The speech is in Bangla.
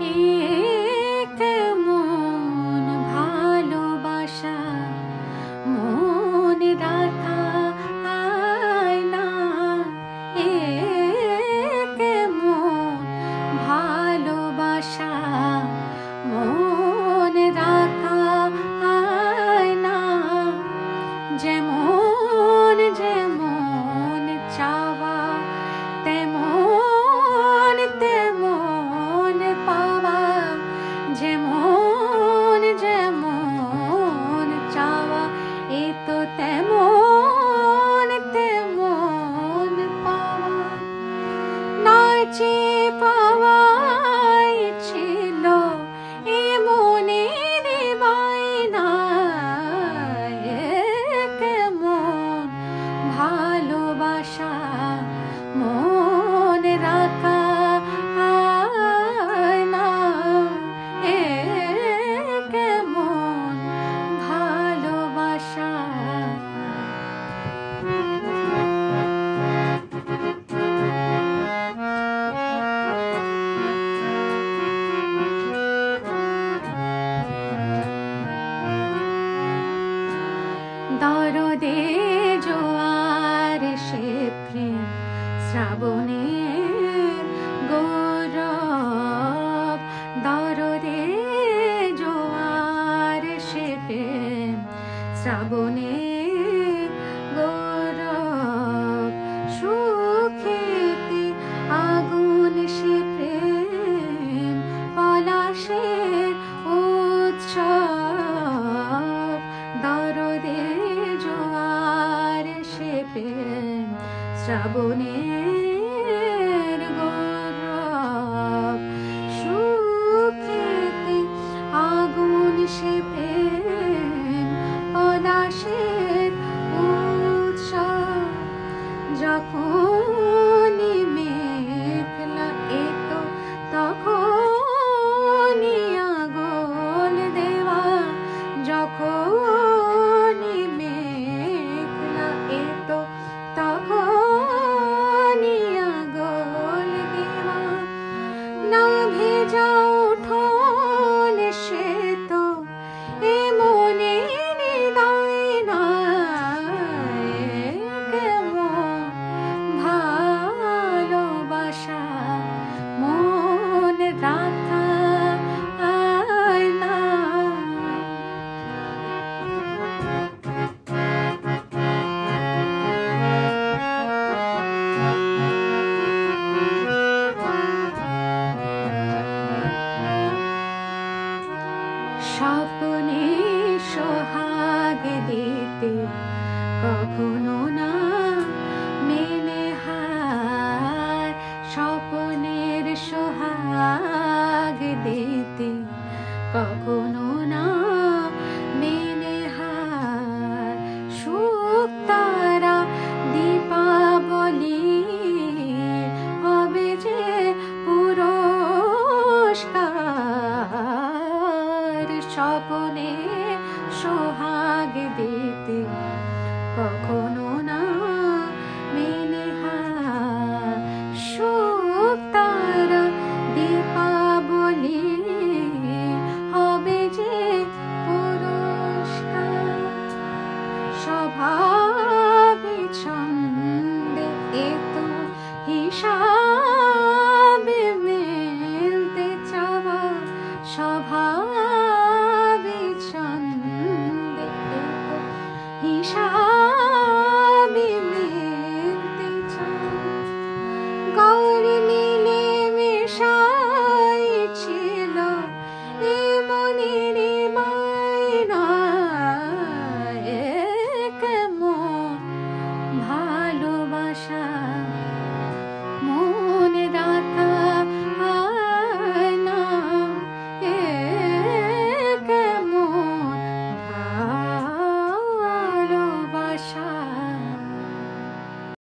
এ কেমন ভালোবাসা মনে রাখা আয়না, এ কেমন ভালোবাসা মনে রাখা আয়না। যেমন যেমন চাওয়া তেমন তেমন পাওয়া, যেমন যেমন চাওয়া এ তো তেমন তেমন পাওয়া। নয় চেয়ে পাওয়াই ছিল এ মনের বায়না, এ কেমন ভালোবাসা মনে রাখা আয়না, এ কেমন ভালোবাসা। দরদে জোয়ার সে প্রেম শ্রাবণের গৌরব, দরদে জোয়ার সে প্রেম শ্রাবণের গৌরব। সুখেতে আগুন সে প্রেম পলাশের উৎসব, দরদে জোয়ার সে প্রেম শ্রাবণের গৌরব। সুখেতে আগুন সে প্রেম পলাশের উৎসব। যখনই মেঘলা এত তখনই আগল দেওয়া, যখনই মেঘলা এত তখনই আগল দেওয়া। না ভেজাও